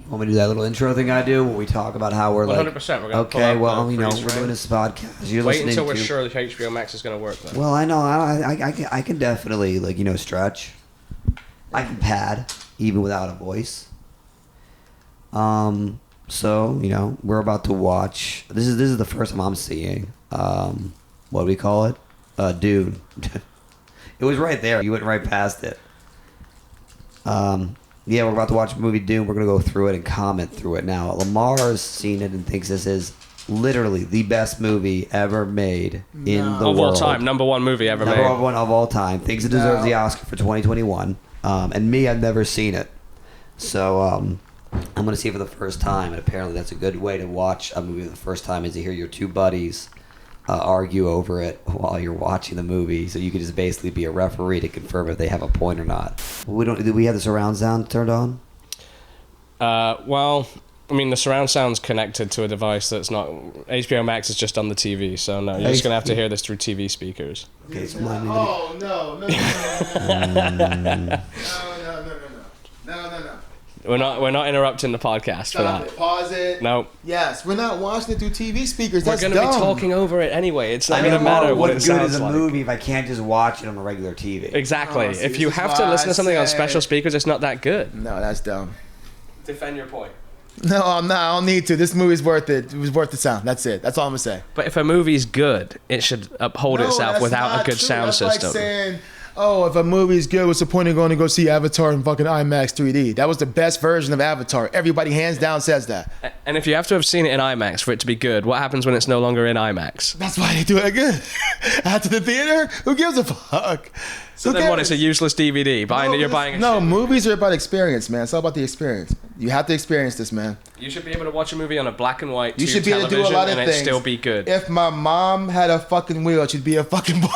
Want me to do that little intro thing I do where we talk about how we're 100%. like... 100%. We're going to Okay, well, you know, we're doing this podcast. You're Wait listening until we're to... sure that HBO Max is going to work, though. Well, I know. I can definitely, like, you know, stretch. I can pad, even without a voice. So, you know, we're about to watch... This is the first time I'm seeing... what do we call it? Dune. It was right there. You went right past it. Yeah, we're about to watch the movie Dune. We're going to go through it and comment through it now. Lamar's seen it and thinks this is literally the best movie ever made in the world. Of all time. Number one movie ever made. Number one of all time. Thinks it deserves the Oscar for 2021. And me, I've never seen it. So I'm going to see it for the first time. And apparently that's a good way to watch a movie for the first time is to hear your two buddies argue over it while you're watching the movie, so you can just basically be a referee to confirm if they have a point or not. Do we have the surround sound turned on? Well, I mean, the surround sound's connected to a device that's not... HBO Max is just on the TV, so no, you're just going to have to hear this through TV speakers. Okay, so no. We're not interrupting the podcast for that. Pause it. No. Yes, we're not watching it through TV speakers. We're That's going to be talking over it anyway. It's not going to matter what it sounds good like. is a movie if I can't just watch it on a regular TV? Exactly. Oh, see, if you have to listen to something on special speakers, it's not that good. No, that's dumb. Defend your point. No, I'm not. I don't need to. This movie's worth it. It was worth the sound. That's it. That's all I'm gonna say. But if a movie's good, it should uphold itself without a good sound system. Like saying, oh, if a movie's good, what's the point of going to go see Avatar in fucking IMAX 3D? That was the best version of Avatar. Everybody hands down says that. And if you have to have seen it in IMAX for it to be good, what happens when it's no longer in IMAX? That's why they do it again. After the theater, who gives a fuck? So then what? It's a useless DVD. You're buying a No, shit. movies are about experience, man. It's all about the experience. You have to experience this, man. You should be able to watch a movie on a black and white You should be able to do a television lot of and it things. still be good. If my mom had a fucking wheel, she'd be a fucking bike.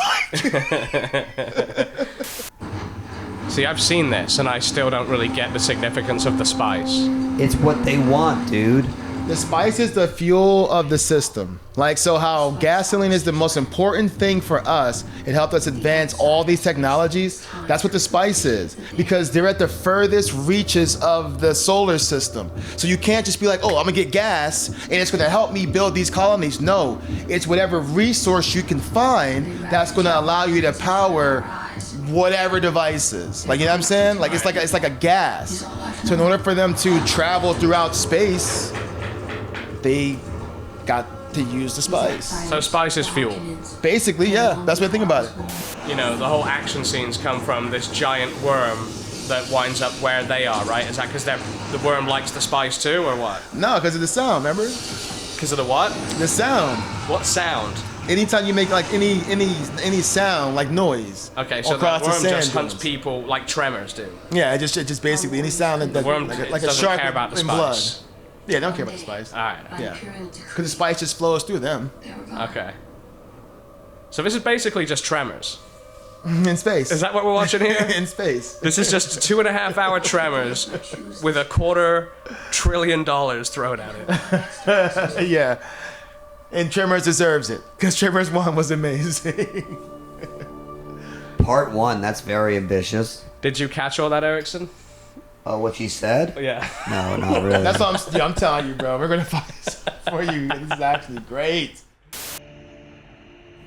See, I've seen this and I still don't really get the significance of the spice. It's what they want, dude. The spice is the fuel of the system. Like, so how gasoline is the most important thing for us, it helped us advance all these technologies. That's what the spice is. Because they're at the furthest reaches of the solar system. So you can't just be like, oh, I'm gonna get gas and it's gonna help me build these colonies. No, it's whatever resource you can find that's gonna allow you to power whatever devices. Like, you know what I'm saying? Like, it's like a gas. So in order for them to travel throughout space, they got to use the spice. So spice is fuel. Basically, yeah. That's what I think about it. You know, the whole action scenes come from this giant worm that winds up where they are, right? Is that because the worm likes the spice too, or what? No, because of the sound, remember? Because of the what? The sound. What sound? Anytime you make like any sound, like noise. Okay, so the across worm sand just hunts dunes. people like Tremors do. Yeah, it just basically any sound that The worm like a doesn't shark care about the in spice. blood. Yeah, they don't care about the spice. Alright. Yeah, because the spice just flows through them Okay. So this is basically just Tremors. in space. Is that what we're watching here? in space? This is just 2.5 hour Tremors with $250 billion thrown at it. Yeah, and Tremors deserves it because Tremors 1 was amazing. Part 1, that's very ambitious. Did you catch all that, Erickson? What she said? Yeah. No, not really. That's what I'm telling you, bro. We're gonna find this for you. This is actually great.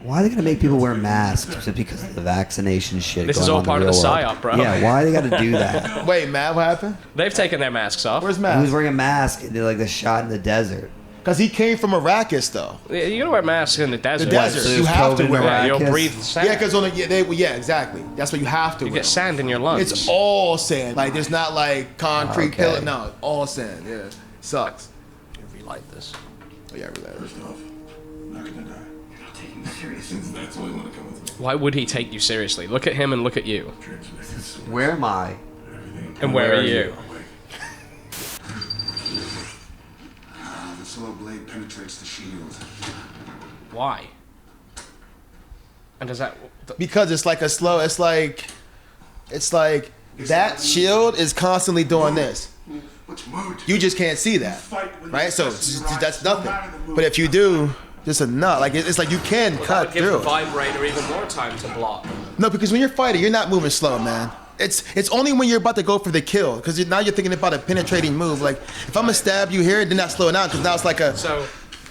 Why are they gonna make people wear masks just because of the vaccination shit? This going is all on in part of the real world? psyop, bro. Yeah, why they gotta do that? Wait, Matt, what happened? They've taken their masks off. Where's He Matt? was wearing a mask and they're like the shot in the desert. Because he came from Arrakis, though. You gotta wear masks in the desert. The desert. So You there's have to COVID wear in it. Yeah, you'll Arrakis? breathe sand. Yeah, because exactly. That's what you have to You wear. get sand in your lungs. It's all sand. Like, there's not like concrete Okay. pillar. No, it's all sand. Yeah, sucks. Relight this. Oh, yeah, relax. Not gonna die. You're not taking me seriously. That's why you want to come with me. Why would he take you seriously? Look at him and look at you. Where am I? And where are you? The slow blade penetrates the shield. Why? And does that... Because it's like that shield is constantly doing this. Which mode? You just can't see that, right? So that's nothing. But if you do, just enough. Like it's like you can cut Give through the it. vibrator even more time to block. No, because when you're fighting, you're not moving slow, man. It's only when you're about to go for the kill, because now you're thinking about a penetrating move. Like, if I'm gonna stab you here, then not slowing down, because now it's like a. So,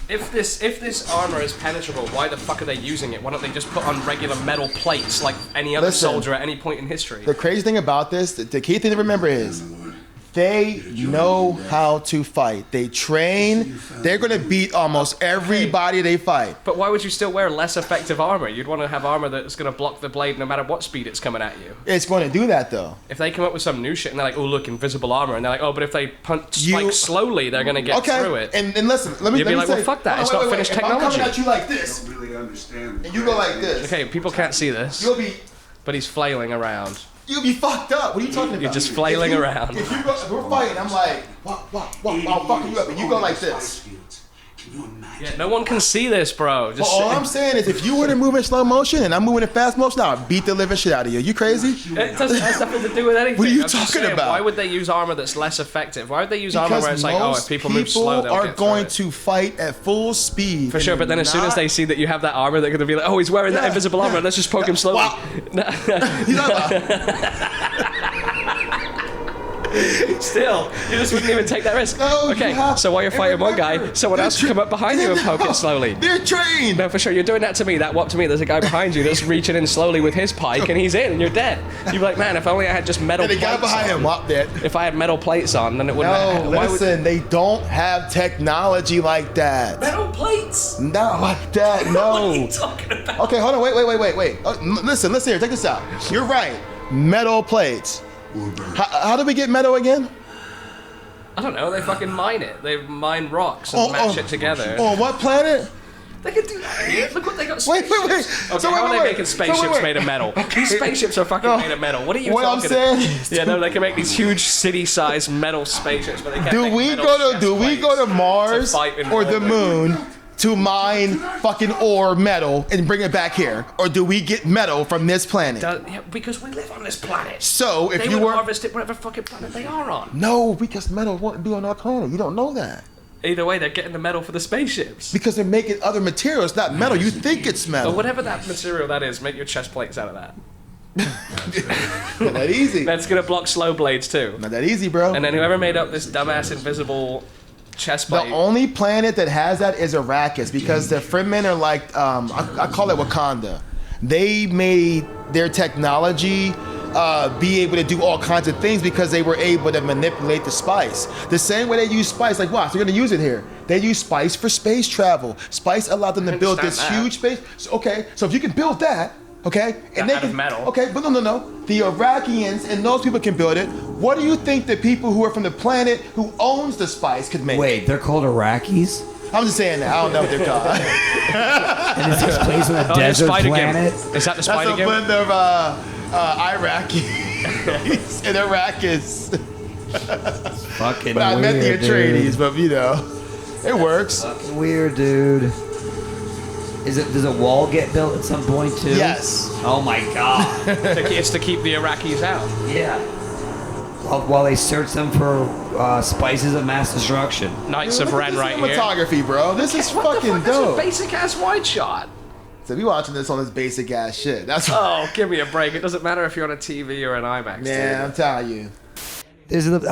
if this armor is penetrable, why the fuck are they using it? Why don't they just put on regular metal plates like any other soldier at any point in history? The crazy thing about this, the key thing to remember is, they know how to fight. They train. They're gonna beat almost everybody they fight. But why would you still wear less effective armor? You'd want to have armor that's gonna block the blade no matter what speed it's coming at you. It's going to do that though. If they come up with some new shit and they're like, oh look, invisible armor, and they're like, oh, but if they punch like slowly, they're gonna get through it. And listen, let me You'd be like, say, well, fuck that. It's not finished if technology. I'm coming at you like this, I don't really understand. and you go like this. Okay, people can't see this, You'll be flailing around. You'll be fucked up. What are you talking about? You're just flailing around. If we're fighting, I'm like, I'll fuck you up, and you go like this. Yeah, no one can see this, bro. Just All I'm saying is, if you were to move in slow motion and I'm moving in fast motion, I'll beat the living shit out of you. You crazy? It doesn't have nothing to do with anything. What are you I'm just talking saying, about? Why would they use armor that's less effective? Why would they use armor where it's like, oh, if people move slow, they'll are get through going it? to fight at full speed. For sure, but then as soon as they see that you have that armor, they're going to be like, oh, he's wearing that invisible armor. Let's just poke him slowly. Wow. He's not Still, you just wouldn't even take that risk. No, okay, so while you're fighting one guy, someone else can come up behind you and poke it slowly. They're trained. No, for sure, you're doing that to me. That what to me? There's a guy behind you that's reaching in slowly with his pike, and he's in, and you're dead. You'd be like, man, if only I had just metal And the plates guy behind on. him, whoop that. If I had metal plates on, then it wouldn't No, why listen, they don't have technology like that. Metal plates? Not like that, no. What are you talking about? Okay, hold on, wait. Listen here, check this out. You're right, metal plates. How do we get metal again? I don't know, they fucking mine it. They mine rocks and match it together. On what planet? They can do that. Look what they got. Wait. Okay, So how are they wait. making spaceships made of metal? These spaceships are fucking made of metal. What are you What I'm talking saying about? is, Yeah, no, they can make these huge city-sized metal spaceships, but they can't do make we metal go chest to plates Mars to fight in or the orbit. moon to mine fucking ore metal and bring it back here, or do we get metal from this planet? Yeah, because we live on this planet. So if They you would were harvest it whatever fucking planet they are on. no, because metal won't be on our planet. You don't know that. Either way, they're getting the metal for the spaceships. Because they're making other materials, not metal. You think it's metal. Or whatever that material that is, make your chest plates out of that. Not that easy. That's gonna block slow blades too. Not that easy, bro. And then whoever made up this dumbass invisible chest plate. The only planet that has that is Arrakis, because the Fremen are like, I call it Wakanda. They made their technology be able to do all kinds of things because they were able to manipulate the spice. The same way they use spice, like watch, they're gonna use it here. They use spice for space travel. Spice allowed them to build this understand that. huge space. So, okay, so if you can build that, okay, and they Out of can, metal. okay, but no. The Iraqians and those people can build it. What do you think the people who are from the planet who owns the spice could make? Wait, they're called Iraqis? I'm just saying that. I don't know what they're called. And this takes place on a Oh, desert Spider planet? Gimp. Is that the That's Spider a Gimp? blend of Iraqis and Arrakis. Fucking But I weird, met the Atreides, dude. but you know, it works. Fucking weird, dude. Does a wall get built at some point too? Yes. Oh my god. It's to keep the Iraqis out. Yeah. While they search them for spices of mass destruction. Knights Dude, of look at Ren this right here. cinematography, bro. This is What the fucking fuck? That's a dope. basic ass wide shot. So we watching this on this basic ass shit. That's what, Oh, give me a break. It doesn't matter if you're on a TV or an IMAX. man. I'm telling you. Look,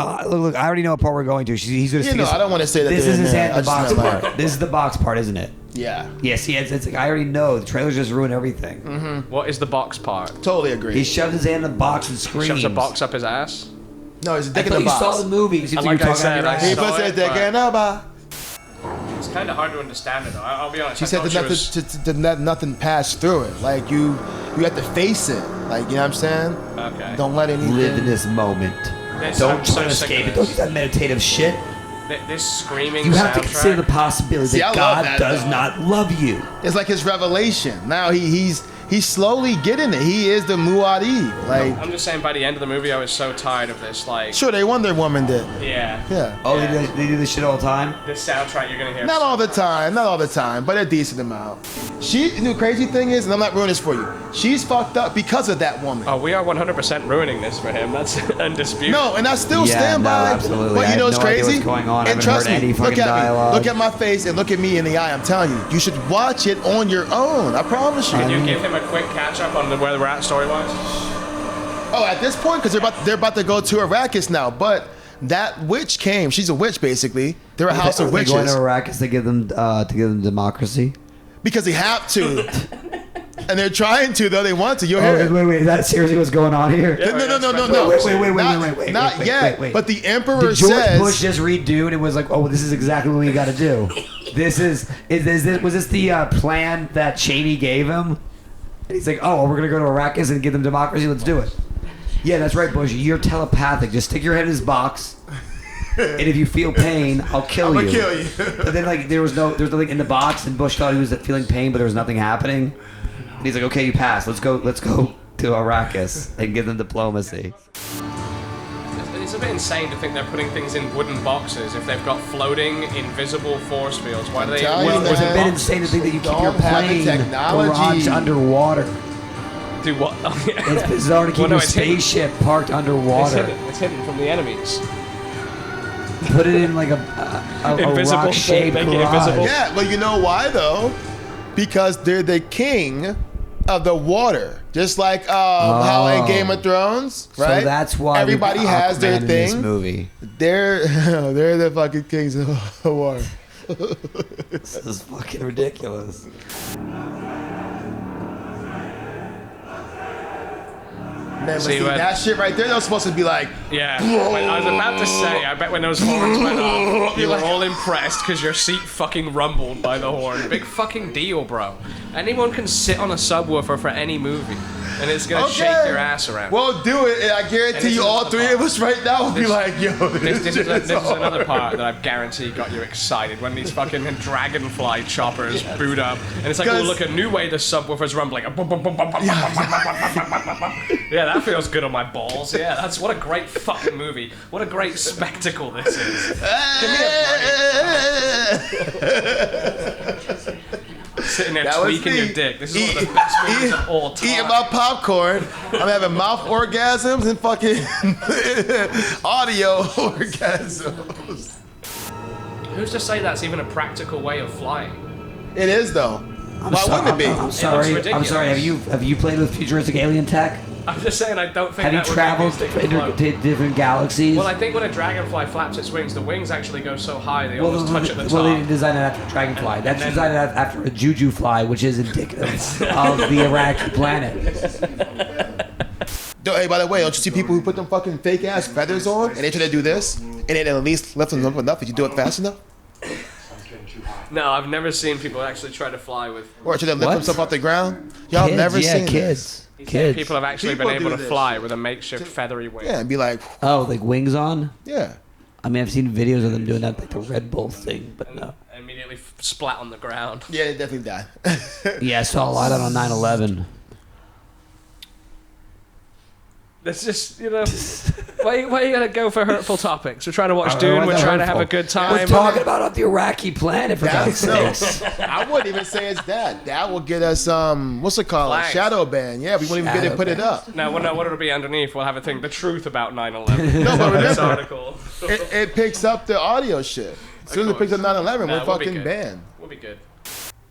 I already know what part we're going to. He's going to You know, I don't want to say that. This they're is in his there. hand I in the just box know, like, part. This is the box part, isn't it? Yeah, Yeah, see, it's like, I already know. The trailers just ruin everything. What is the box part? totally agree. He shoves his hand in the box and screams. Shoves a box up his ass? no, he's a I dick in thought the you saw box. the movie. It seems like Like you're I talking out said, your I ass. He saw puts it, a dick but- in the box. It's kind of hard to understand it, though. I'll be honest. She I said thought that to let nothing pass through it. Like you have to face it. Like, you know what I'm saying? Okay. Don't let anything. Live in this moment. This- Don't I'm try so to sick escape of it. Don't this. do that meditative shit. This screaming You have to soundtrack. consider the possibility See, I that love God that, does though. not love you. It's like his revelation. Now he's slowly getting it. He is the Muad'Dib. Like, I'm just saying, by the end of the movie, I was so tired of this. Like, sure, they Wonder Woman did. yeah. Yeah. Oh, Yeah. they do this shit all the time? This soundtrack you're gonna hear. Not all the time, but a decent amount. The crazy thing is, and I'm not ruining this for you, she's fucked up because of that woman. Oh, we are 100% ruining this for him. That's undisputed. No, and I still Yeah, stand no, by. absolutely. But I you know have what's no idea crazy? what's going on. I And haven't trust heard me, any look fucking at dialogue. me. Look at my face and look at me in the eye. I'm telling you, you should watch it on your own. I promise you. Can you give him a quick catch up on where we're at story wise? Oh, at this point, because they're about to go to Arrakis now. But that witch came. She's a witch, basically. They're a house of Are they witches. going to Arrakis to give them democracy? Because they have to. And they're trying to, though. They want to. You'll hear it. Wait. Is that seriously what's going on here? No. Wait. Not yet. Wait. But the Emperor Did George says. Bush just read Dune and was like, "Oh, this is exactly what we got to do." Was this the plan that Cheney gave him? And he's like, "Oh, well, we're gonna go to Arrakis and give them democracy. Let's do it." Yeah, that's right, Bush. You're telepathic. Just stick your head in his box, and if you feel pain, I'll kill you. I'm gonna kill you. But then, like, there was nothing in the box, and Bush thought he was feeling pain, but there was nothing happening. And he's like, "Okay, you pass. Let's go to Arrakis and give them diplomacy." It's a bit insane to think they're putting things in wooden boxes if they've got floating, invisible force fields. Why do they? telling you, It's a man. bit insane to think that you keep your Don't have the plane technology. garage underwater. Do what? Oh, yeah. It's bizarre to keep Well, no, your it's hidden. spaceship parked It's underwater. hidden. It's hidden from the enemies. Put it in like a Invisible, rock-shaped make it garage. invisible. Yeah, well, you know why, though? Because they're the king of the water. Just like how in Game of Thrones, right? So that's why everybody we've got has their Aquaman in this thing. movie. They're the fucking kings of the water. This is fucking ridiculous. Man, but See, see, when- that shit right there, that was supposed to be like, Yeah, when I was about to say, I bet when those horns went off, you were all impressed because your seat fucking rumbled by the horn. Big fucking deal, bro. Anyone can sit on a subwoofer for any movie, and it's gonna okay, shake your ass around. Well, do it, and I And guarantee this you is all another three part. of us right now will be This- like, yo, This shit is hard. another part that I guarantee got you excited when these fucking dragonfly choppers boot up, and it's like, oh 'Cause- look, a new way the subwoofer's rumbling. Yeah, that feels good on my balls. Yeah, that's what a great fucking movie. What a great spectacle this is. Give me a break. Sitting there That was tweaking me. your dick. This is one of the best movies of all time. Eating my popcorn. I'm having mouth orgasms and fucking audio orgasms. Who's to say that's even a practical way of flying? It is though. Why wouldn't it be? I'm sorry. ridiculous. Have you played with futuristic alien tech? I'm just saying, I don't think Have you that would traveled make these things float. to different galaxies? Well, I think when a dragonfly flaps its wings, the wings actually go so high they almost touch at the top. Well, they didn't design it after a dragonfly. That's designed after a juju fly, which is indicative of the Iraqi planet. Hey, by the way, don't you see people who put them fucking fake ass feathers on and they try to do this and it at least lift them up enough if you do it fast enough? No, I've never seen people actually try to fly with. Or try to lift What? themselves off the ground? Y'all Kids, never yeah, seen kids. Kids. People have actually People been able do to this. fly with a makeshift feathery wing. Yeah, and be like, Oh, like wings on? yeah. I mean, I've seen videos of them doing that, like the Red Bull thing, but no. And immediately splat on the ground. Yeah, they definitely died. Yeah, I saw a lot of that on 9/11. That's just, you know, why you gotta go for hurtful topics? We're trying to watch Dune. why We're is that trying to have a hurtful? good We're time. talking about the Iraqi planet, for God's That's sakes. I wouldn't even say it's that. That will get us what's it called? Flags. Shadow ban. Yeah, we won't even get to Shadow put it ban. up. No, what it'll be underneath? We'll have a thing. The truth about 9/11. No, but this remember, article. it picks up the audio shit. As soon as it picks up 9/11, Nah, we're we'll be fucking good. banned. We'll be good.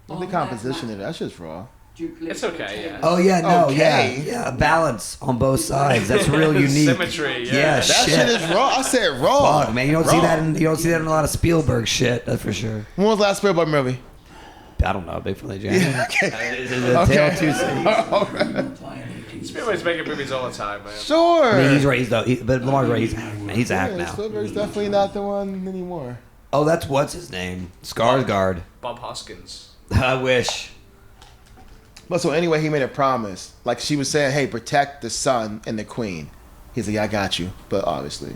The composition of that shit's raw. It's okay, yeah. Oh yeah, no, Okay. yeah, balance on both sides. That's real unique. Symmetry, yeah. Yeah, That shit. shit is raw. I said raw. Fuck, man, you don't see that. You don't see that in a lot of Spielberg shit. That's for sure. When was the last Spielberg movie? I don't know, Big Fun Jam. Okay. It's a tale of two cities. Spielberg's making movies all the time, man. Sure. I mean, he's right. But Lamar's right. He's hacked, man. He's a hack Yeah, now. Spielberg's definitely not the one anymore. Oh, that's what's his name? Skarsgård. Bob Hoskins. I wish. But so anyway, he made a promise. Like she was saying, hey, protect the son and the queen. He's like, yeah, I got you. But obviously,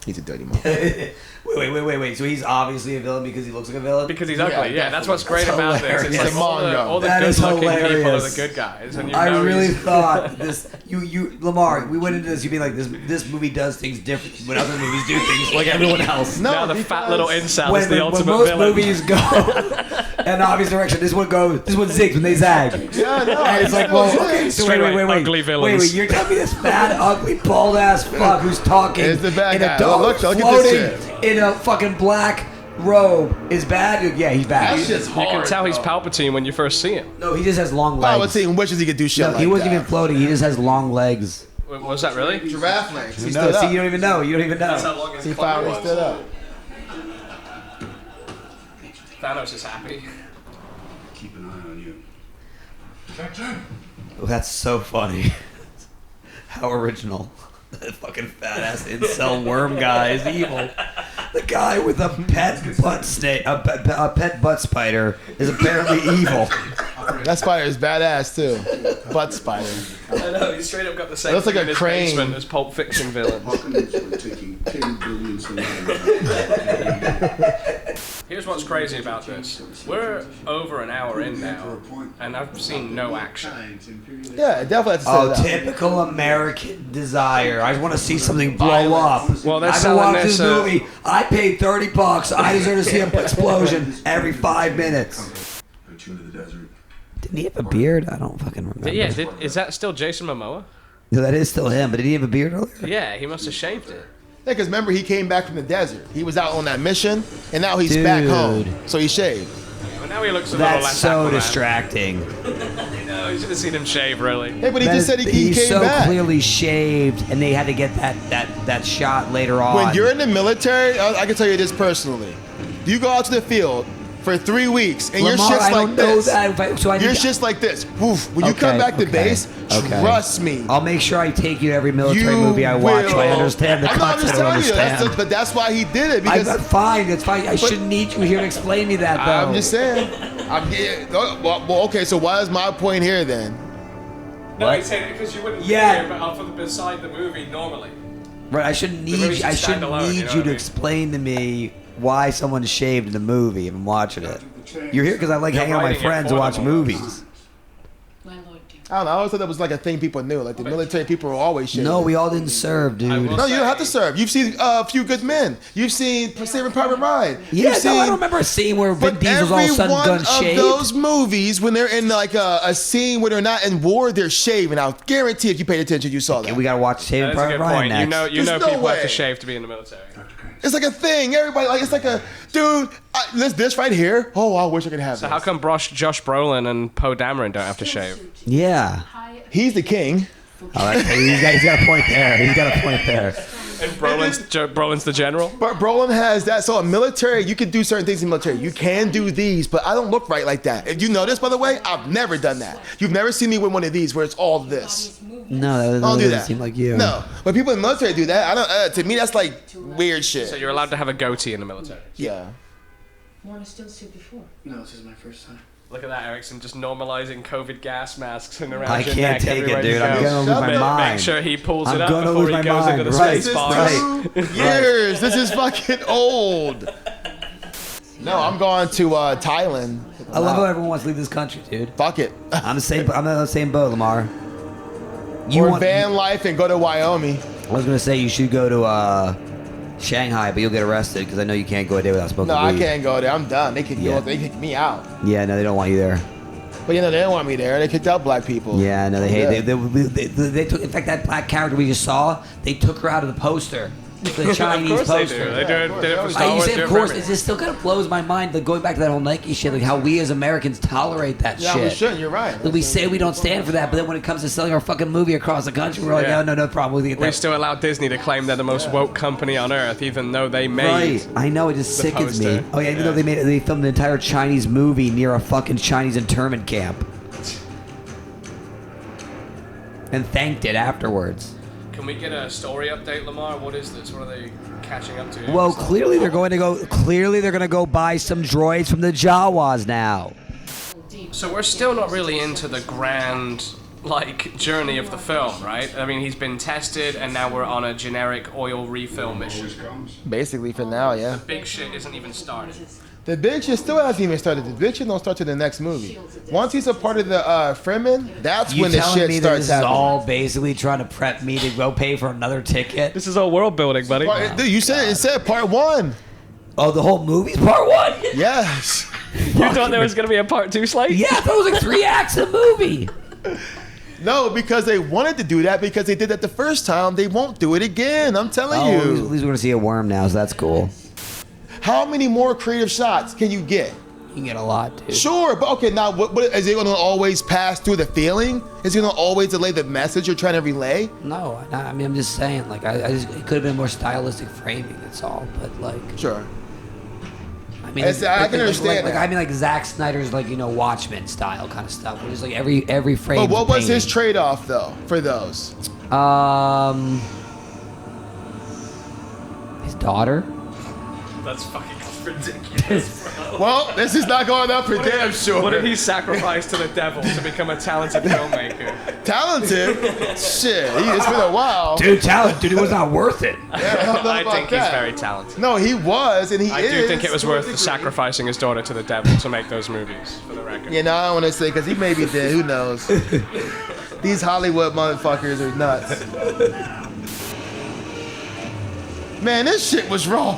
he's a dirty motherfucker. Wait. So he's obviously a villain because he looks like a villain? Because he's Yeah, ugly, yeah. That's what's great That's about this. It's hilarious. like all the, Manga. all the That is good-looking people are the hilarious. good guys, and you I know really he's- thought this. You, Lamar. We went into this. You being like this movie does things different when other movies do things like everyone else. No, now the fat little incel is When, the when ultimate most villain. movies go in an obvious direction, this one goes. This one zigs when they zag. Yeah, no. And it's like, well, okay, so Straight wait. away, ugly villains. Wait, you're telling me this fat, ugly, bald ass fuck who's talking It's the bad in guy. a dog Look at this floating in a fucking black robe is bad? Yeah, he's bad. That shit's You hard. can tell he's though. Palpatine when you first see him. No, he just has long legs. Palpatine wishes he could do shit No, like he wasn't that. even floating. He just has long legs. Was that really? Giraffe legs. He No, stood see, up. you don't even know. You don't even know. That's how long his He clock finally was. stood up. Thanos is happy. Keep an eye on you. Captain! Oh, that's so funny. How original. That fucking fat ass incel worm guy is evil. The guy with a pet butt snake, a pet butt spider, is apparently evil. That spider is badass too. Butt spider. I know, he straight up got the same Looks like thing a in his crane. basement as Pulp Fiction villain. Hawkins were taking 10 billion centimeters. Here's what's crazy about this. We're over an hour in now, and I've seen no action. Yeah, definitely have to set Oh, it up. typical American desire. I want to see something blow up. Well, they're I've been selling watching this, this movie. I paid $30. I deserve to see an explosion every 5 minutes. Put you into the desert. Didn't he have a beard? I don't fucking remember. Yeah, is that still Jason Momoa? No, that is still him, but did he have a beard earlier? Yeah, he must have shaved it. Yeah, because remember he came back from the desert. He was out on that mission, and now he's back home. So he shaved. But now he looks a little That's less so Aquaman. distracting. No, you should have seen him shave, really. Hey, but he just said he he's came so back. clearly shaved, and they had to get that shot later on. When you're in the military, I can tell you this personally. You go out to the field for 3 weeks, and your Lamar, shit's I like don't know this. that. So I Your need shit's like this. Woof. When you come back to base, trust me. I'll make sure I take you to every military You movie I watch. So I will. understand the I'm not concept. just I don't telling you. understand. But that's why he did it. Because I'm fine. It's fine. I shouldn't need you here to explain me that, though. I'm just saying. Well, okay. So why is my point here then? No, he said it because you wouldn't Yeah. be here, but off of the beside the movie normally. Right. I shouldn't need movie you. I should stand shouldn't alone, need you know you what I to mean? explain to me why someone's shaved in the movie if I'm watching it. You're here because I like You're hanging out with my writing it friends for and watch them movies. I don't know. I always thought that was like a thing people knew. Like the military people were always shit. No, we all didn't serve, dude. will- No, you don't have to serve. You've seen A Few Good Men. You've seen Saving Private Ryan. Yeah, You've no, I seen, don't remember a scene where Vin but Diesel's all every sudden one gun of shaved. those movies, when they're in like a scene where they're not in war, they're shaving. I'll guarantee if you paid attention, you saw that. We gotta watch Saving That's a Private good Ryan point. next. You know There's no people have way. to shave to be in the military. It's like a thing. Everybody like it's like a dude. This right here. Oh, I wish I could have So this. how come Josh Brolin and Poe Dameron don't have to shave? Yeah. He's the king. He's got a point there. He's got a point there. And Brolin's the general? But Brolin has that. So in military, you can do certain things in military. You can do these, but I don't look right like that. If you know this, by the way, I've never done that. You've never seen me with one of these where it's all this. No, that I don't doesn't do that. seem like you. No, but people in the military do that. I don't. To me, that's like weird shit. So you're allowed to have a goatee in the military. Yeah. Wanna still see before? No, this is my first time. Look at that, Erickson, just normalizing COVID gas masks in around I your can't neck take everywhere it, dude. you I'm go. gonna lose my Make mind. sure he pulls I'm it up gonna before lose he my goes mind. into the Right. space This bar. is 2 years. This is fucking old. No, I'm going to Thailand. I love how everyone wants to leave this country, dude. Fuck it. I'm the same. I'm in the same boat, Lamar. Or van life and go to Wyoming. I was gonna say you should go to Shanghai, but you'll get arrested because I know you can't go a day without smoking No, I weed. can't go there. I'm done. They kick Yeah. they kicked me out. Yeah, no, they don't want you there. But you know they don't want me there. They kicked out black people. Yeah, no, they hate. Yeah. They took. In fact, that black character we just saw, they took her out of the poster. The Chinese Of course they poster. do. They did it for Star I Wars. say, do it of for course, everything. it still kind of blows my mind. Like going back to that whole Nike shit, like how we as Americans tolerate that Yeah, shit. we shouldn't. You're right. Like we say we don't stand for that, but then when it comes to selling our fucking movie across the country, we're like, Yeah. no problem. We get We that. still allow Disney to claim they're the most woke company on earth, even though they made. Right, I know, it just the sickens me. poster. Oh yeah, even though they filmed an entire Chinese movie near a fucking Chinese internment camp, and thanked it afterwards. Can we get a story update, Lamar? What is this? What are they catching up to? Well, clearly they're going to go buy some droids from the Jawas now. So we're still not really into the grand, like, journey of the film, right? I mean, he's been tested, and now we're on a generic oil refill mission. Basically for now, yeah. Big shit isn't even started. The big shit still hasn't even started. The big shit don't start till the next movie. Once he's a part of the Fremen, that's You when the telling shit me that starts this is happening. all basically trying to prep me to go pay for another ticket? This is all world building, buddy. Dude, you said it said part 1. Oh, the whole movie's part 1? Yes. You thought there was going to be a part 2 slate? Yeah, I thought it was like 3 acts of the movie. No, because they wanted to do that because they did that the first time. They won't do it again. I'm telling Oh, at you. least we're gonna see a worm now, so that's cool. How many more creative shots can you get? You get a lot, dude. Sure, but okay, now what is it going to always pass through the feeling? Is it going to always delay the message you're trying to relay? No, I mean, I'm just saying, like, I just, it could have been more stylistic framing, that's all, but, like... Sure. I mean, I can understand like, that. I mean, like, Zack Snyder's, like, you know, Watchmen style kind of stuff, where it's like every frame... But what was painting. his trade-off, though, for those? His daughter? That's fucking ridiculous, bro. Well, this is not going up for damn sure. What did he sacrifice to the devil to become a talented filmmaker? Talented? Shit, it's been a while. Dude, dude, it was not worth it. Yeah, I don't know I about think that. he's very talented. No, he was, and he I is. do think it was to a worth degree. sacrificing his daughter to the devil to make those movies, for the record. You know, I don't want to say, because he may be dead. Who knows? These Hollywood motherfuckers are nuts. Man, this shit was wrong.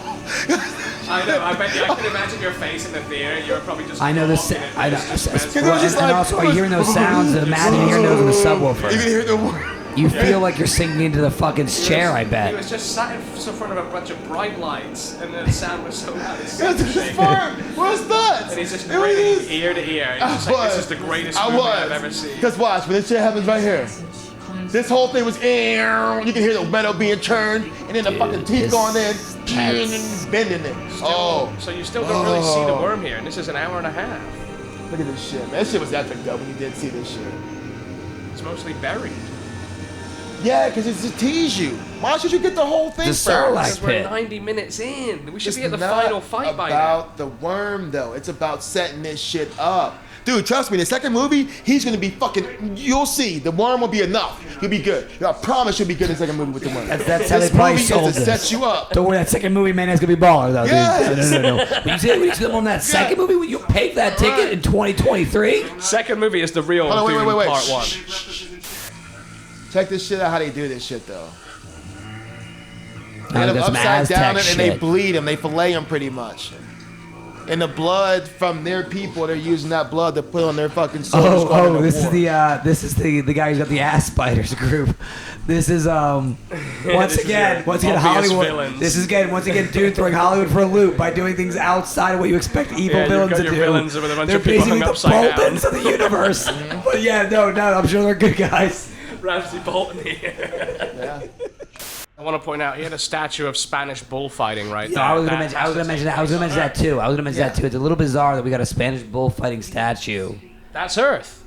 I know. I bet you. I can imagine your face in the theater. You were probably just. I know this. walking in I know. this It was Well, just and like- also, are you hearing those sounds? Imagine hearing those in the subwoofer. You can hear the word. You feel like you're sinking into the fucking chair, I He bet. was just sat in front of a bunch of bright lights, and the sound was so loud. It's That's this part. What's that? And he's just It grinning was- ear to ear. He's I just like, this was. is the greatest I movie was. I've ever seen. Because watch, when this shit happens right here, this whole thing was, you can hear the metal being turned, and then the fucking teeth this- going in, that's- bending it. Oh, So you still don't really see the worm here, and this is an hour and a half. look at this shit, man. This shit was epic, though, when you did see this shit. It's mostly buried. Yeah, because it's to tease you. Why should you get the whole thing The first? Sarlacc Because we're pit. 90 minutes in. We should It's be at the not final fight by now. about the worm, though. It's about setting this shit up. Dude, trust me, the second movie, he's gonna be fucking. You'll see, the worm will be enough. He'll be good. I promise you'll be good in the second movie with the worm. That's how this they probably movie sold is to this. set you up. Don't worry, that second movie, man, is gonna be baller though, Yes. dude. No. When you see them on that second movie, when you pay for that ticket in 2023, Second movie is the real Hold on, wait, Dune wait, wait. Part Shh, 1. Check this shit out, how they do this shit, though. They Oh, get him that's some upside down Aztec and they shit. bleed him, they fillet him pretty much. And the blood from their people, they're using that blood to put on their fucking soldiers. going to this war. is the guy who's got the ass spiders group. This is once This is again your obvious Hollywood. villains. This is once again dude throwing Hollywood for a loop by doing things outside of what you expect evil Yeah, you've villains got to your do. villains with a bunch They're of people basically hung the upside Boltons down. of the universe. But yeah, no, I'm sure they're good guys. Ramsey Bolton here. Yeah. I want to point out he had a statue of Spanish bullfighting right Yeah, there. I was gonna That mention has that. I was gonna mention that too. Yeah. It's a little bizarre that we got a Spanish bullfighting statue. That's Earth.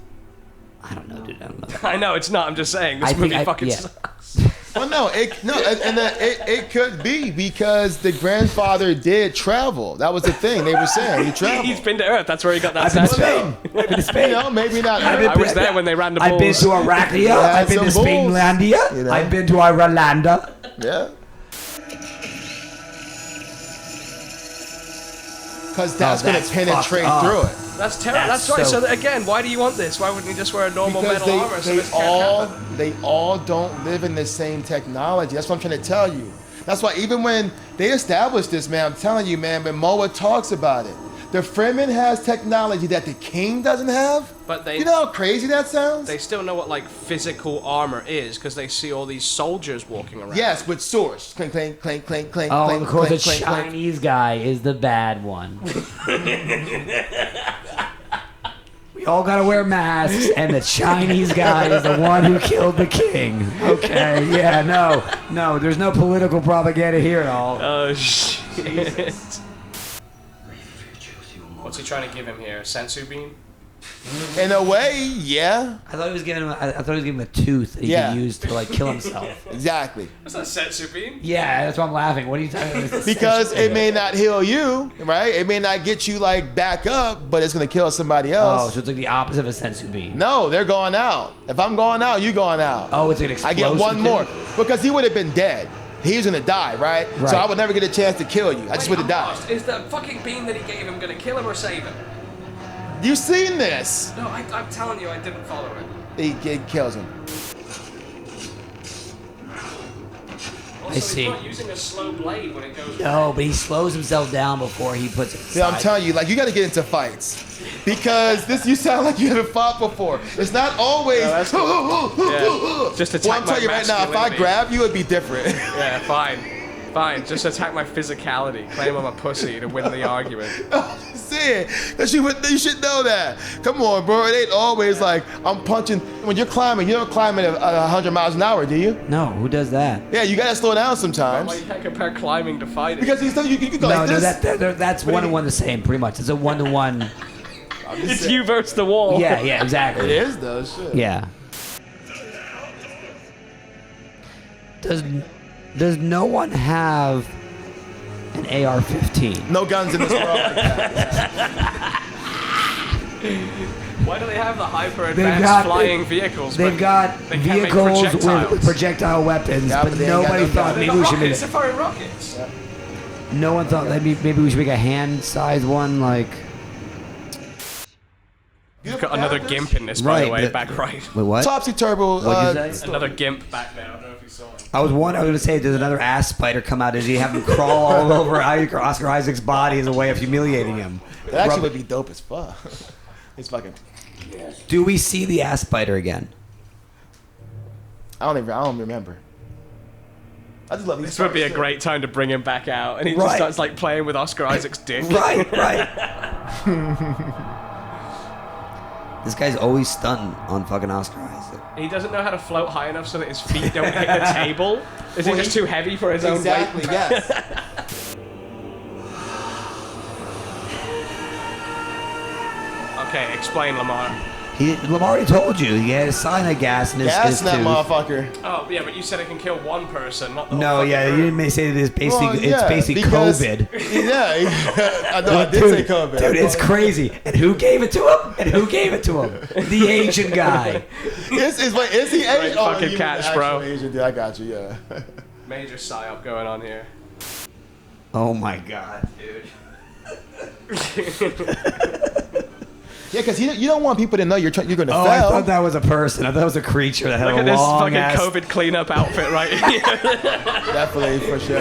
I don't know, dude. I don't know. I know it's not. I'm just saying this I think movie fucking yeah. sucks. Well, no, it could be because the grandfather did travel. That was the thing they were saying. He traveled. He's been to Earth. That's where he got that I've been to statue. Spain. I've been to Spain. You know, maybe not. I was there when they ran the I've been bulls. to Arachnia. Yeah, I've been to some bulls, Spainlandia. you know. I've been to Irlanda. Yeah. Because that's going to that's penetrate fucked up. through it. That's terrible. That's That's right. so- So again, why do you want this? Why wouldn't you just wear a normal Because metal armor? So this can't happen? they all don't live in the same technology. That's what I'm trying to tell you. That's why even when they established this, man, I'm telling you, man, when Moa talks about it, the Fremen has technology that the king doesn't have. But they- you know how crazy that sounds? They still know what like physical armor is because they see all these soldiers walking around. Yes, with swords. Clink, clink, clink, clink, clink, Oh, clink, of course, clink, the clink, clink. Chinese guy is the bad one. We all gotta wear masks, and the Chinese guy is the one who killed the king. Okay, yeah, no, there's no political propaganda here at all. Oh shit. What's he trying to give him here? Sensu bean? In a way, yeah, I thought he was giving him a tooth that he Yeah. could use to like kill himself. exactly. What's that sensu bean? Yeah, that's why I'm laughing. What are you talking about? Because it may not heal you, right? It may not get you like back up, but it's gonna kill somebody Oh, else. so it's like the opposite of a sensu bean. No, they're going out. If I'm going out, you going out. Oh, it's an I explosive. get one thing? more because he would have been dead. He was gonna die, right? Right. So I would never get a chance to kill you. I just would have I'm died. lost. Is the fucking bean that he gave him gonna kill him or save him? You seen this? No, I'm telling you, I didn't follow it. He kills him. Also, see. He's not using a slow blade when it goes. No, but he slows himself down before he puts it. Yeah, I'm aside. telling you, like you got to get into fights because this. You sound like you haven't fought before. It's not always. that's cool. Yeah. Just attack Well, I'm telling you my right now, if I masculinity. grab you, it'd be different. Yeah, fine. Fine, just attack my physicality. Claim I'm a pussy to win the argument. Saying, because you should know that. Come on, bro. It ain't always like I'm punching. When you're climbing, you don't climb at 100 miles an hour, do you? No, who does that? Yeah, you gotta slow down sometimes. Well, you can't compare climbing to fighting. Because you can go like this. That's one-to-one the same, pretty much. It's a one-to-one. It's you versus the wall. Yeah, exactly. It is though, shit. Yeah. Does no one have an AR-15? No guns in this world like that. Why do they have the hyper-advanced flying vehicles? They've got they can't make vehicles projectiles? with projectile weapons, Yeah, but but they ain't got nobody no thought guns. maybe we should make Rockets, they're firing rockets. Yeah. No one thought maybe we should make a hand-sized one, like. You've got another GIMP in this, by the way, back right. Wait, what? Topsy turbo. What'd you say? Another GIMP back there. I don't know if you saw it. I was going to say, does another ass spider come out? Does he have him crawl all over Oscar Isaac's body as a way of humiliating him? That actually would be dope as fuck. It's fucking. Do we see the ass spider again? I don't remember. I just love these. This would be a great time to bring him back out, and he just starts like playing with Oscar Isaac's dick. Right. This guy's always stunting on fucking Oscar Isaac. He doesn't know how to float high enough so that his feet don't hit the table. Is he just too heavy for his own weight? Exactly. Yes. Okay, explain, Lamar. Lamar already told you he had a cyanide gas in his Gas in that tooth. motherfucker. Oh, yeah, but you said it can kill one person, not the whole No, fucking yeah, group. you didn't say that it's basically Well, yeah, it's basically because- COVID. Yeah, I know. I did say COVID. Dude, it's crazy. And who gave it to him? The Asian guy. Is he Asian? Great fucking you catch, mean the bro. actual Asian dude. I got you. Yeah. Major psyop going on here. Oh my god, dude. Yeah, because you don't want people to know you're going to Oh, fail. I thought that was a person. I thought it was a creature that had Look a at this long fucking ass. COVID cleanup outfit right here. Definitely, for sure.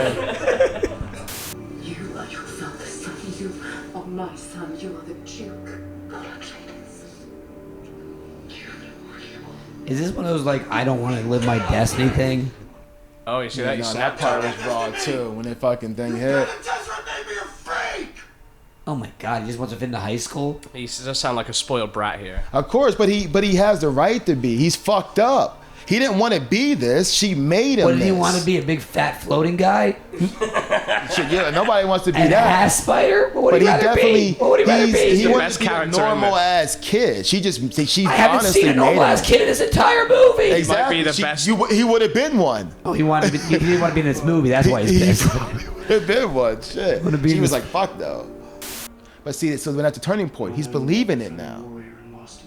You are your father's son. You are my son. You are the Duke. Is this one of those like I don't want to live my destiny thing? Oh, you see that? You No, snapped that part was raw too when that fucking thing hit. Oh my god, he just wants to fit into high school. He does sound like a spoiled brat here. Of course, but he has the right to be. He's fucked up. He didn't want to be this. She made him. What did he this. want to be? A big fat floating guy? Shit, yeah, nobody wants to be An that. ass spider? What would But he he rather definitely be? What would he rather be? he the wanted best to be a character in normal this. ass kid. She I haven't honestly seen a made normal him. ass kid in this entire movie. Exactly. be the best. He would have been one. Oh, he wanted to be, he didn't want to be in this movie. That's why he's He pissed. would have been one. Shit. Wanna be She in was this- like, fuck though. But see, so when at the turning point, he's believing it now.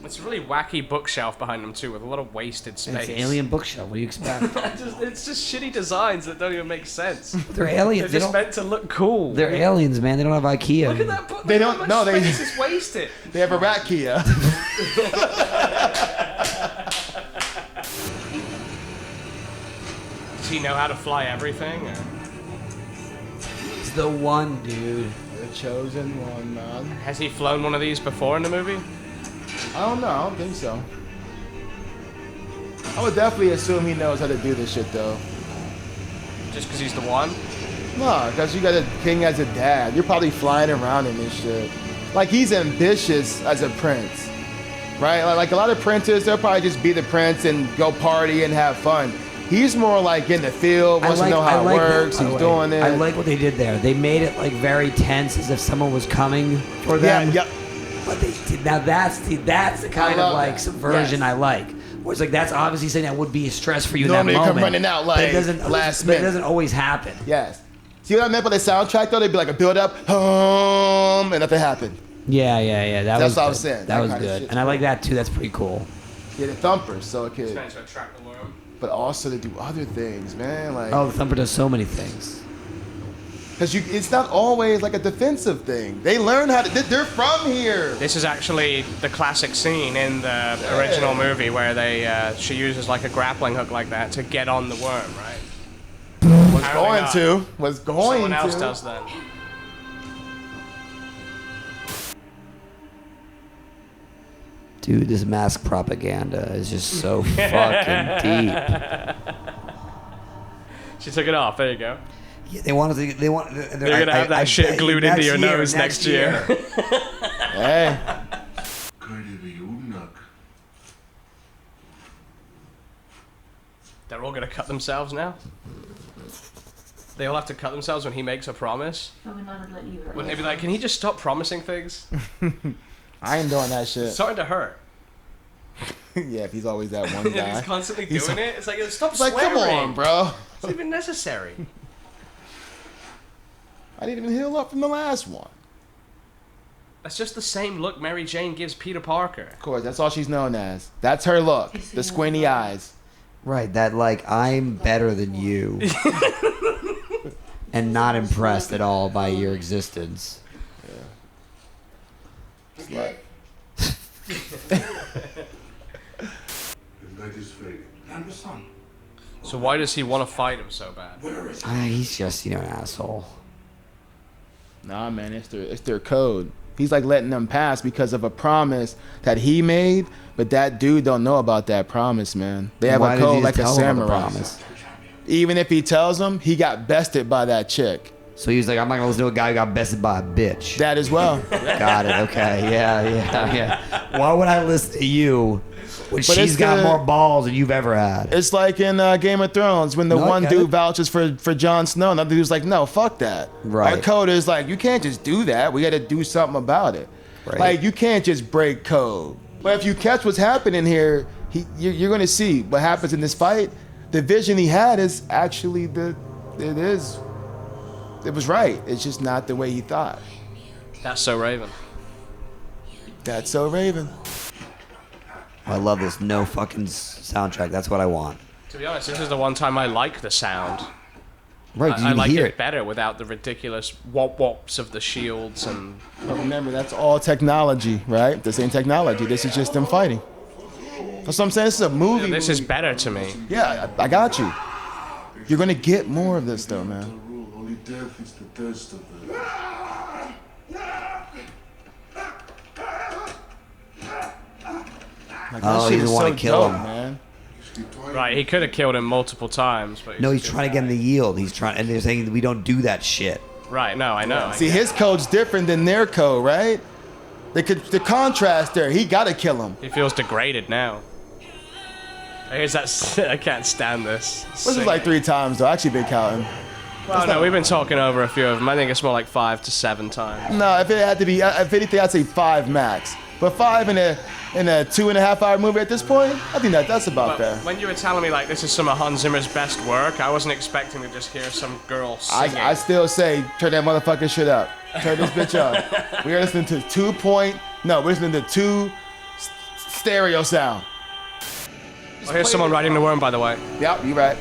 It's a really wacky bookshelf behind him too, with a lot of wasted space. It's an alien bookshelf. What do you expect? It's just shitty designs that don't even make sense. They're aliens. They're They just don't, meant to look cool. they're aliens, man. They don't have IKEA. Look at that book. They Look don't- at no, how much they- space is wasted. They have a rat Kia. Does he know how to fly everything? Or? It's the one, dude. The chosen one, man. Has he flown one of these before in the movie? I don't know. I don't think so. I would definitely assume he knows how to do this shit though. Just because he's the one? No, because you got a king as a dad. You're probably flying around in this shit. Like he's ambitious as a prince, right? Like a lot of princes, they'll probably just be the prince and go party and have fun. He's more like in the field, wants to know how it works. He's doing it. I like what they did there. They made it like very tense, as if someone was coming for them. Yeah. But they did. Now that's the kind I of love like that. subversion Yes. I like. Where it's like that's obviously something that would be a stress for you Normally in you that come moment. running out but like it doesn't, last but it minute. doesn't always happen. Yes. See what I meant by the soundtrack though? They'd be like a build up, and nothing happened. Yeah. That's what I good. was saying. That That was kind of good, shit's and I like cool. that too. That's pretty cool. Yeah, the thumpers, so it could, Meant to attract the worm. but also to do other things, man. Like, Oh, the Thumper does so many things. because it's not always like a defensive thing. They learn how to. They're from here. This is actually the classic scene in the original movie where she uses like a grappling hook like that to get on the worm, right? Was going to. Someone else does that. Dude, this mask propaganda is just so fucking deep. She took it off. There you go. Yeah, they want to. They want. You're gonna have that shit glued into your nose next year. Hey. They're all gonna cut themselves now. They all have to cut themselves when he makes a promise. Wouldn't they be like, can he just stop promising things? I ain't doing that shit. It's starting to hurt. Yeah, if he's always that one guy. He's constantly doing it. It's like, stop like, swearing. come on, bro. It's not even necessary. I didn't even heal up from the last one. That's just the same look Mary Jane gives Peter Parker. Of course, that's all she's known as. That's her look. The squinty eyes. Right, that like, I'm better than you. And not impressed at all by your existence. Yeah. So why does he want to fight him so bad? He's just, an asshole. Nah, man, it's their code. He's like letting them pass because of a promise that he made, but that dude don't know about that promise, man. They have a code like a samurai. Even if he tells them, he got bested by that chick. So he was like, I'm not gonna listen to a guy who got bested by a bitch. That as well. Got it. Okay. Yeah. Why would I listen to you when she's got more balls than you've ever had? It's like in Game of Thrones when the one dude vouches for Jon Snow, and the other dude's like, no, fuck that. Right. Our code is like, you can't just do that. We got to do something about it. Right. Like, you can't just break code. But if you catch what's happening here, you're going to see what happens in this fight. The vision he had is actually it was right. It's just not the way he thought. That's so Raven. That's so Raven. I love this no fucking soundtrack. That's what I want. To be honest, this is the one time I like the sound. Right, I like it better without the ridiculous wop-wops of the shields and... But remember, that's all technology, right? This ain't technology. This is just them fighting. That's what I'm saying. This is a movie. This is better to me. Yeah, I got you. You're going to get more of this, though, man. Only death is the thirst of it. Like, he doesn't want to kill him, man. Right, he could have killed him multiple times, but no, he's trying to get him to yield. And they're saying we don't do that shit. Right, no, I know. See, his code's different than their code, right? The contrast there, he got to kill him. He feels degraded now. Here's that. I can't stand this. This is like 3 times, though. I actually been counting. Well, no, we've been talking over a few of them. I think it's more like 5 to 7 times. No, if it had to be, if anything, I'd say 5 max. But 5 in a 2.5-hour movie at this point, I think that's about fair. When you were telling me like this is some of Hans Zimmer's best work, I wasn't expecting to just hear some girl singing. I still say turn that motherfucking shit up. Turn this bitch up. We are listening to we're listening to 2 stereo sound. Oh, here's someone riding the worm, by the way. Yep, you right.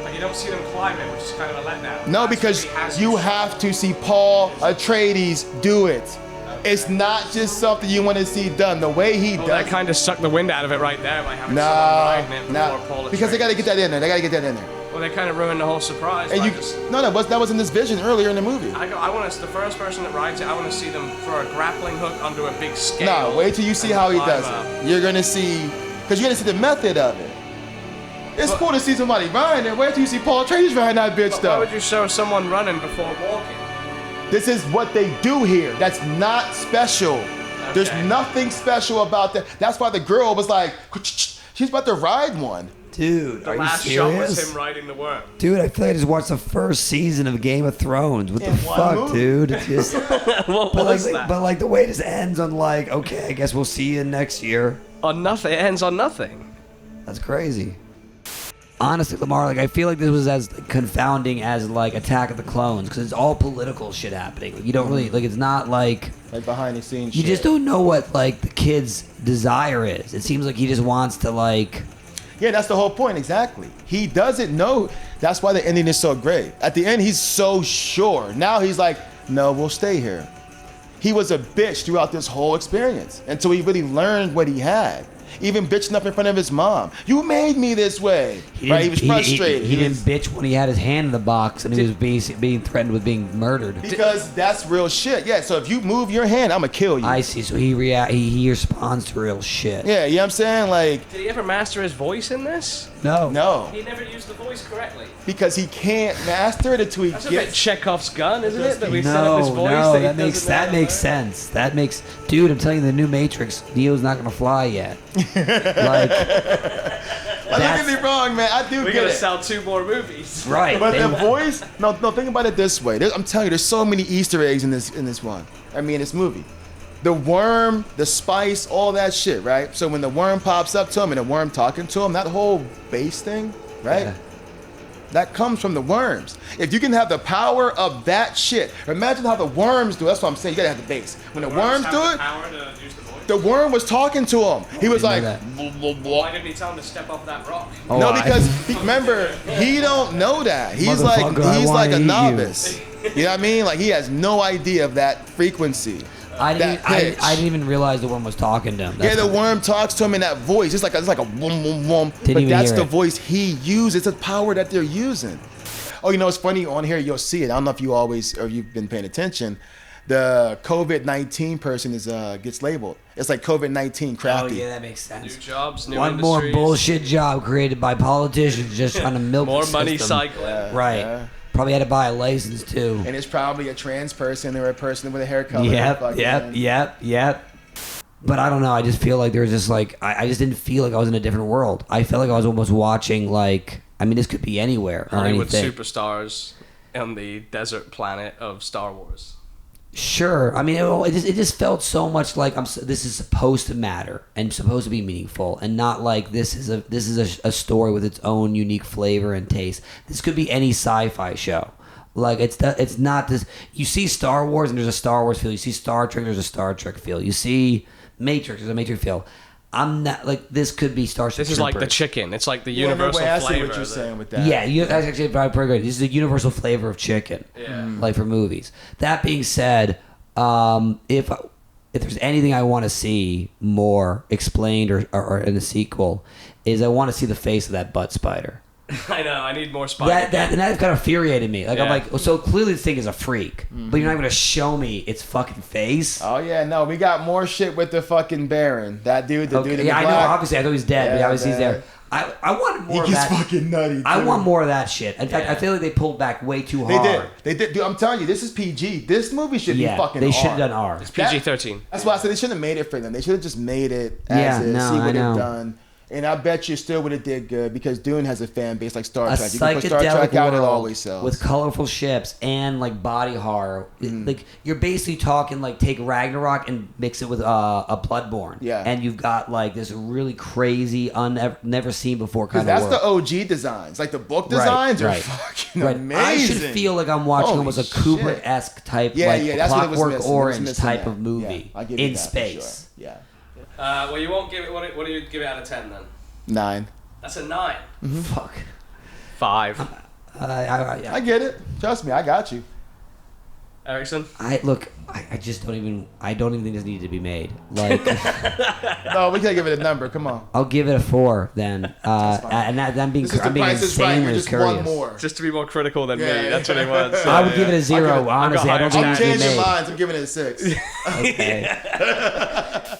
But you don't see them climbing, which is kind of a letdown. No, because you have to see Paul Atreides do it. It's not just something you want to see done. The way he does that kind of sucked the wind out of it right there by having someone riding it before Paul Atreides. Because they got to get that in there. Well, they kind of ruined the whole surprise. And that wasn't this vision earlier in the movie. I want the first person that rides it, I want to see them throw a grappling hook onto a big scale. No, wait till you see how he does it. You're going to see, because you're going to see the method of it. It's cool to see somebody riding it. Wait till you see Paul Atreides riding that bitch, though. Why would you show someone running before walking? This is what they do here. That's not special. Okay. There's nothing special about that. That's why the girl was like, she's about to ride one. Dude, are you serious? The last shot was him riding the worm. Dude, I feel like I just watched the first season of Game of Thrones. What the fuck, dude? It's just, what was that? But like the way this ends on like, okay, I guess we'll see you next year. On nothing. It ends on nothing. That's crazy. Honestly, Lamar, like I feel like this was as confounding as like Attack of the Clones because it's all political shit happening. Like, you don't really like. It's not like behind the scenes. You just don't know what like the kid's desire is. It seems like he just wants to like. Yeah, that's the whole point. Exactly. He doesn't know. That's why the ending is so great. At the end, he's so sure. Now he's like, no, we'll stay here. He was a bitch throughout this whole experience until he really learned what he had. Even bitching up in front of his mom. You made me this way. He was frustrated. He didn't bitch when he had his hand in the box and he was being threatened with being murdered. Because that's real shit. Yeah, so if you move your hand, I'm going to kill you. I see. So he responds to real shit. Yeah, you know what I'm saying? Like, did he ever master his voice in this? No. No, He never used the voice correctly. because he can't master it until he That's a bit gets. Chekhov's gun, isn't it? That we set up his No, voice. no, that he that makes doesn't know how to learn? sense. That makes, dude. I'm telling you, the new Matrix, Neo's not gonna fly yet. Like, Don't get me wrong, man. I do We're get gonna it. sell 2 more movies. right? But they- the voice, no. Think about it this way. I'm telling you, there's so many Easter eggs in this one. I mean, this movie, the worm, the spice, all that shit, right? So when the worm pops up to him and the worm talking to him, that whole bass thing, right? Yeah. That comes from the worms. If you can have the power of that shit, imagine how the worms do. That's what I'm saying. You gotta have the bass. When the worms do it, Power to use the voice. the worm was talking to him. He was like, didn't know "Blah, blah, blah." Why didn't he tell him to step off that rock? Oh, No, because remember, he don't know that. He's Motherfucker, I like wanna a eat you. novice. You know what I mean? Like he has no idea of that frequency. I didn't, that pitch. I didn't even realize the worm was talking to him. Yeah, That's the worm talks to him in that voice. It's like a boom, boom, boom. Didn't But even that's hear the it. voice he uses. It's a power that they're using. Oh, you know, it's funny on here. You'll see it. I don't know if you always or you've been paying attention. The COVID-19 person gets labeled. It's like COVID-19 Oh crafty. yeah, that makes New sense. jobs, new One more industries. bullshit job created by politicians just trying to milk More the money system. cycling. Right. Yeah. Probably had to buy a license too. And it's probably a trans person or a person with a hair color. Yep. But I don't know. I just feel like there's just like I just didn't feel like I was in a different world. I felt like I was almost watching like, I mean, this could be anywhere or Hollywood anything. superstars on the desert planet of Star Wars. Sure. I mean, it just felt so much like this is supposed to matter and supposed to be meaningful, and not like this is a story with its own unique flavor and taste. This could be any sci-fi show. Like it's not this. You see Star Wars and there's a Star Wars feel. You see Star Trek, there's a Star Trek feel. You see Matrix, there's a Matrix feel. I'm not like this could be Starship This is like the Troopers. chicken. It's like the Yeah, no, universal wait, I see flavor. what you're that- saying with that. Yeah, that's actually pretty good. This is a universal flavor of chicken, Yeah. like for movies. That being said, if there's anything I want to see more explained or in the sequel, is I want to see the face of that butt spider. I know. I need more spider. That kind of infuriated me. Like I'm Yeah. like, so clearly this thing is a freak, but you're not going to show me its fucking face. Oh yeah, no, we got more shit with the fucking Baron. That dude, the dude in the Yeah, I know. black. Obviously, I thought he was dead, but Yeah, obviously he's man. there. I wanted He more of gets that. fucking nutty. I too. want more of that shit. In fact, I feel like they pulled back way too They hard. did. They did. Dude, I'm telling you, this is PG. This movie should Yeah, be fucking they should have R. done R. It's PG-13. That's why I said they shouldn't have made it for them. They should have just made it as Yeah, is, no, see I what know. they've done. And I bet you still would have did good because Dune has a fan base like Star A Trek. You can put Star psychedelic Trek out, it world always sells. with colorful ships and like body horror. Mm-hmm. Like you're basically talking like take Ragnarok and mix it with a Bloodborne. Yeah. and you've got like this really crazy, never seen before kind Because of that's world. the OG designs. Like the book Right, designs are right. fucking Right. amazing. I should feel like I'm watching Holy almost a shit. Kubrick-esque type, Yeah, like yeah, that's what it was Clockwork missing. It was Orange missing type that. of movie Yeah, I'll give you in that for space. sure. Yeah. Well, you won't give it. What do you give it out of 10 then? 9. That's a 9. Fuck. 5. I get it. Trust me, I got you. Erickson. I just don't even think this needed to be made. Like, No, we can't give it a number. Come on. I'll give it a 4 then. And I'm being This is the I'm being Price is Right. insanely You're just curious. one more. Just to be more critical than Yeah, me. That's what he wants. I would give it a 0. I'll give it- Honestly, I don't think higher it I'm needs to be changing made. minds. I'm giving it a 6. Okay.